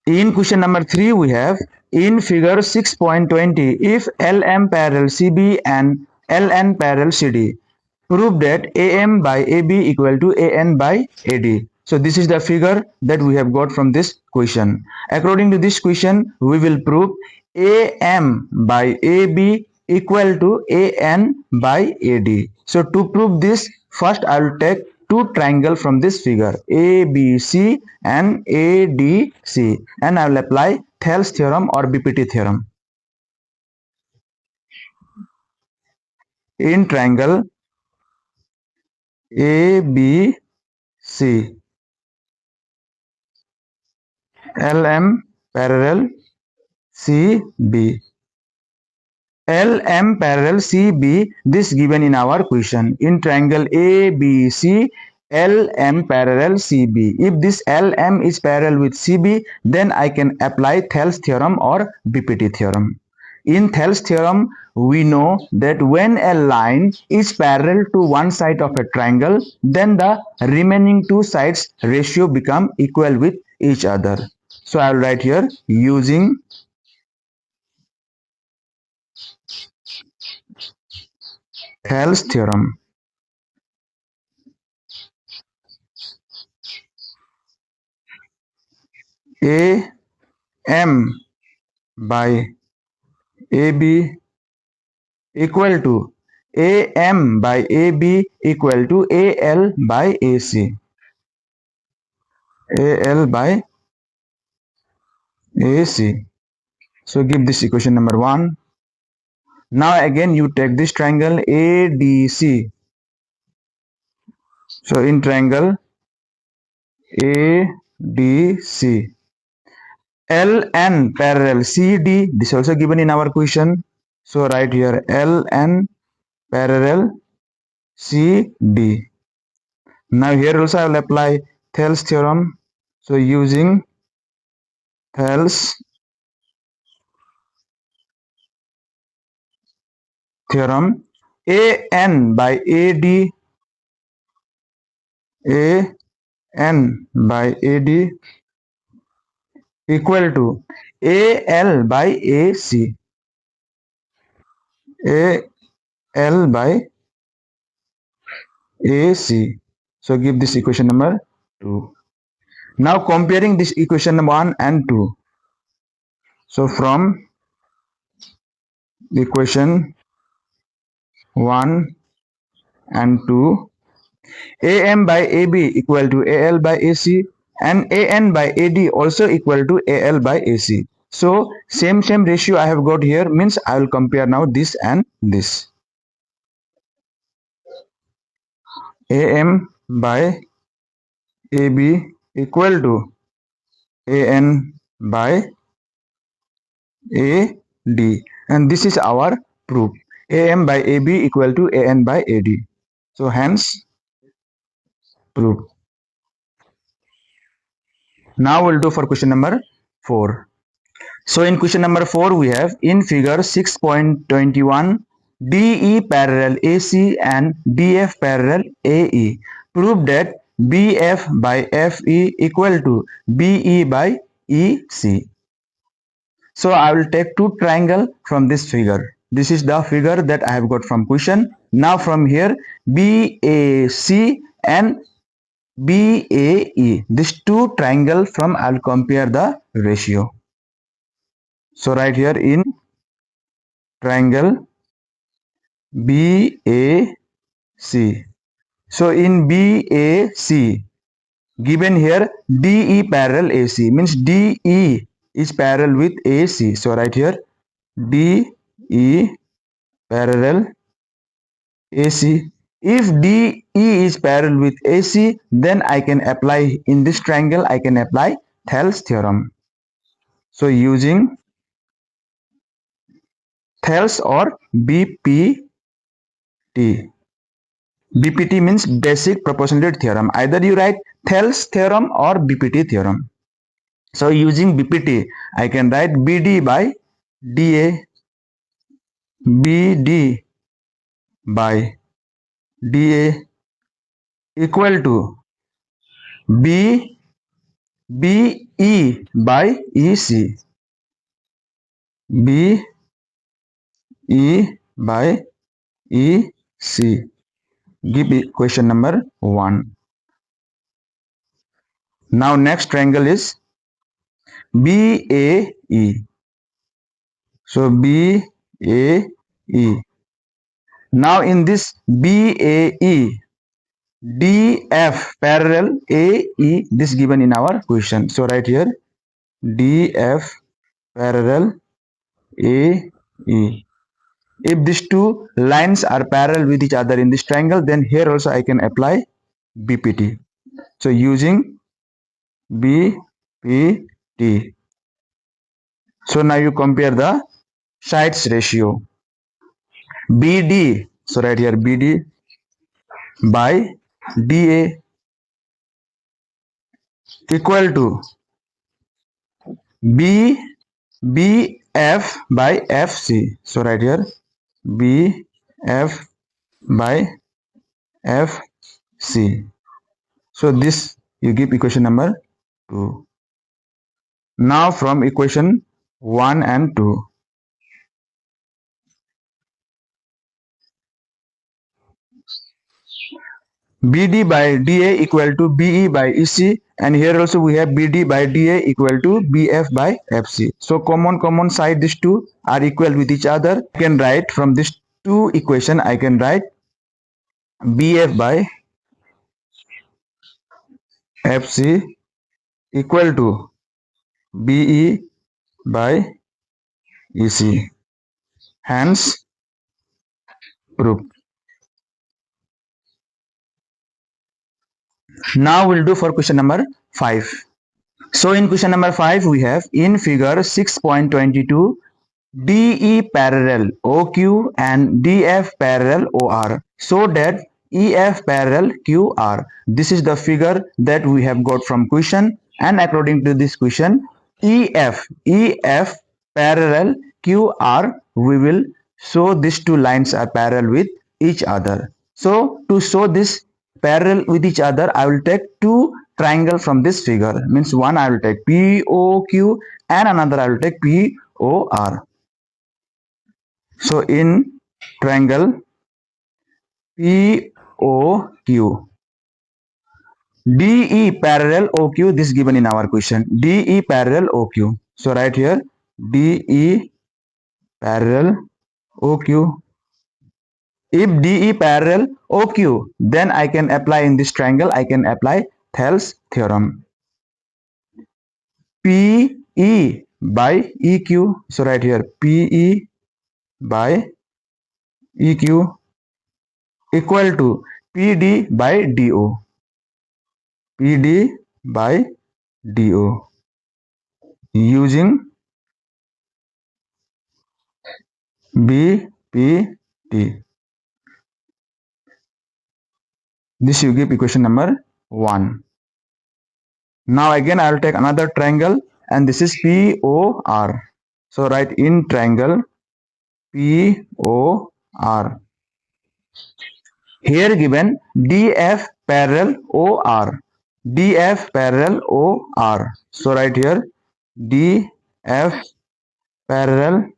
In question number 3, we have in figure 6.20, if LM parallel CB and LN parallel CD, prove that AM by AB equal to AN by AD. So this is the figure that we have got from this question. According to this question, we will prove AM by AB equal to AN by AD. So to prove this, first I will take two triangles from this figure, ABC and ADC, and I will apply Thales theorem or BPT theorem. In triangle ABC, LM parallel CB. LM parallel CB, this given in our question. In triangle ABC, LM parallel CB. If this LM is parallel with CB, then I can apply Thales theorem or BPT theorem. In Thales theorem, we know that when a line is parallel to one side of a triangle, then the remaining two sides ratio become equal with each other. So I will write here using Thales theorem. AM by AB equal to AM by AB equal to AL by AC. AL by AC. So give this equation number 1. Now again you take this triangle ADC. So in triangle ADC, LN parallel CD, this is also given in our question. So write here LN parallel CD. Now here also I will apply Thales theorem. So using Thales theorem, AN by AD, AN by AD equal to AL by AC, AL by AC. So give this equation number 2. Now comparing this equation 1 and 2. So from equation 1 and 2, AM by AB equal to AL by AC and AN by AD also equal to AL by AC. So same ratio I have got here, means I will compare now this and this. AM by AB equal to AN by AD, and this is our proof. AM by AB equal to AN by AD. So hence proof. Now we'll do for question number 4. So in question number 4 we have in figure 6.21, DE parallel AC and DF parallel AE. Prove that BF by FE equal to BE by EC. So I will take two triangle from this figure. This is the figure that I have got from question. Now from here BAC and BAE, these two triangle from, I will compare the ratio. So right here in triangle BAC. So in BAC, given here DE parallel AC, means DE is parallel with AC. So right here DE parallel AC. If DE is parallel with AC, then I can apply in this triangle, I can apply Thales theorem. So using Thales or BPT. BPT means basic proportionality theorem. Either you write Thales theorem or BPT theorem. So using BPT, I can write BD by DA, BD by DA equal to B E by EC. B E by EC. Give equation number 1. Now next triangle is BAE. So BAE. Now in this BAE, DF parallel AE, this given in our question. So right here, DF parallel AE. If these two lines are parallel with each other in this triangle, then here also I can apply BPT. So using BPT. So now you compare the sides ratio. BD, so right here BD by DA equal to BF by FC. So right here BF by FC. So this you give equation number 2. Now from equation 1 and 2. BD by DA equal to BE by EC, and here also we have BD by DA equal to BF by FC. So common side, these two are equal with each other. I can write from this two equation, I can write BF by FC equal to BE by EC. Hence proof. Now we'll do for question number 5. So in question number 5 we have in figure 6.22 DE parallel OQ and DF parallel OR so that EF parallel QR. This is the figure that we have got from question, and according to this question EF parallel QR, we will show these two lines are parallel with each other. So to show this parallel with each other, I will take two triangle from this figure. Means one I will take POQ and another I will take POR. So in triangle POQ, DE parallel OQ, this given in our question, DE parallel OQ. So right here DE parallel OQ. If DE parallel OQ, then I can apply in this triangle, I can apply Thales theorem. PE by EQ, so right here PE by EQ equal to PD by DO. PD by DO using BPT. This you give equation number 1. Now again I will take another triangle, and this is POR. So write in triangle POR. Here given DF parallel OR. DF parallel OR. So right here DF parallel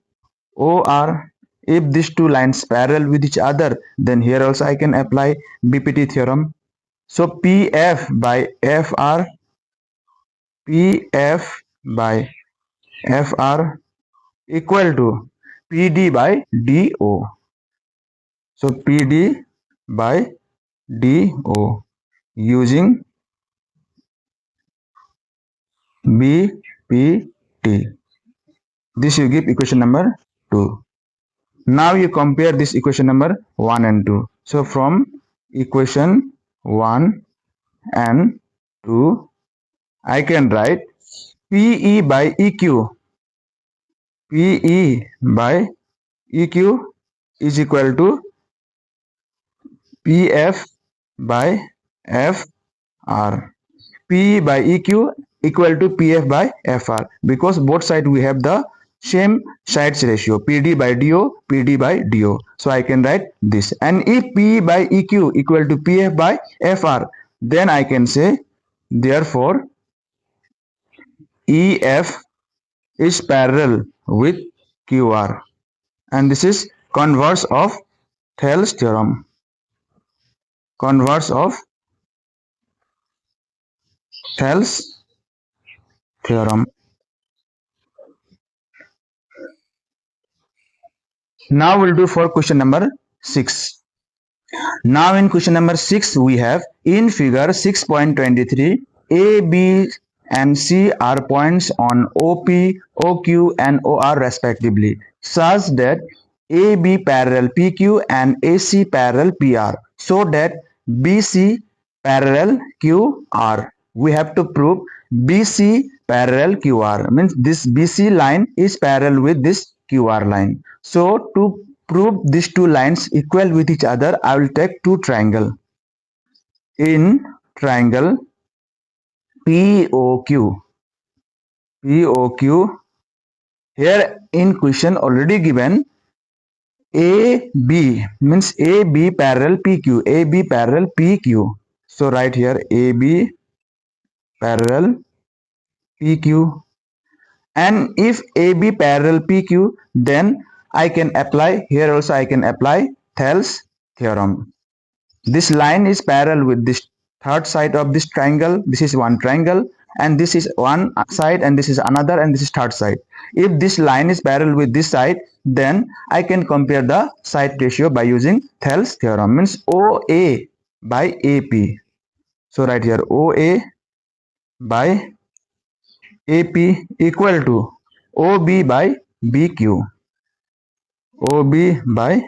OR. If these two lines parallel with each other, then here also I can apply BPT theorem. So PF by FR, PF by FR equal to PD by DO. So PD by DO using BPT. This you give equation number 2. Now you compare this equation number 1 and 2. So from equation 1 and 2, I can write PE by EQ. PE by EQ is equal to PF by FR. P by EQ equal to PF by FR, because both sides we have the same sides ratio, PD by DO, PD by DO. So I can write this. And if P by EQ equal to PF by FR, then I can say therefore EF is parallel with QR, and this is converse of Thales theorem. Converse of Thales theorem. Now we'll do for question number 6. Now in question number 6 we have in figure 6.23 A, B and C are points on OP, OQ and OR respectively such that AB parallel PQ and AC parallel PR so that BC parallel QR. We have to prove BC parallel QR means this BC line is parallel with this QR line. So to prove these two lines equal with each other, I will take two triangle. In triangle POQ, here in question already given AB means AB parallel PQ, AB parallel PQ. So write here AB parallel PQ. And if AB parallel PQ, then I can apply here also I can apply Thales theorem. This line is parallel with this third side of this triangle. This is one triangle and this is one side and this is another and this is third side. If this line is parallel with this side, then I can compare the side ratio by using Thales theorem means OA by AP. So right here OA by AP equal to OB by BQ. OB by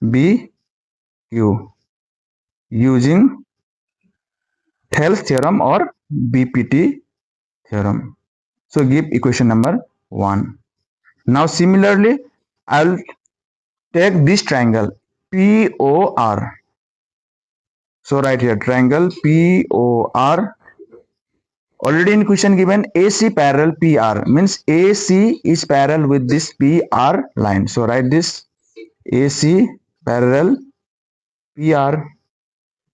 BQ using Thales theorem or BPT theorem. So give equation number 1. Now similarly, I'll take this triangle POR. So right here triangle POR. Already in question given AC parallel PR means AC is parallel with this PR line. So write this AC parallel PR.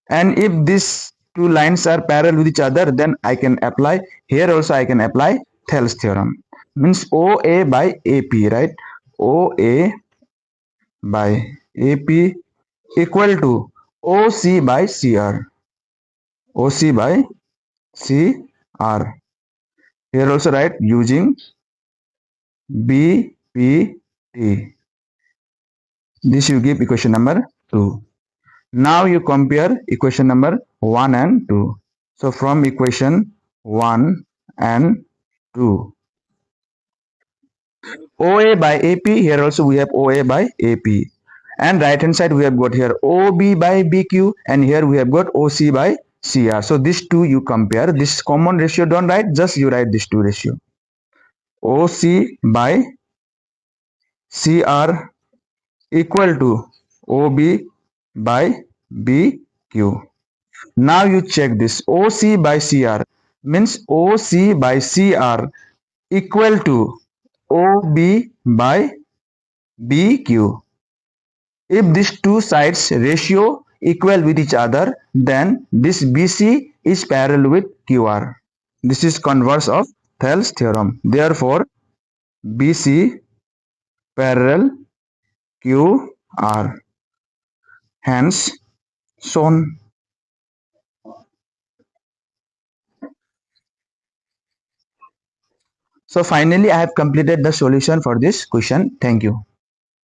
And if these two lines are parallel with each other, then I can apply here also I can apply Thales theorem means OA by AP, right? OA by AP equal to OC by CR. OC by CR. Here also write using BPT. This you give equation number 2. Now you compare equation number 1 and 2. So from equation 1 and 2. OA by AP, here also we have OA by AP. And right hand side we have got here OB by BQ and here we have got OC by CR. So these two you compare. This common ratio don't write, just you write this two ratio. OC by CR equal to OB by BQ. Now you check this OC by CR means OC by CR equal to OB by BQ. If these two sides ratio equal with each other, then this BC is parallel with QR. This is converse of Thales theorem. Therefore, BC parallel QR. Hence shown. So finally, I have completed the solution for this question. Thank you.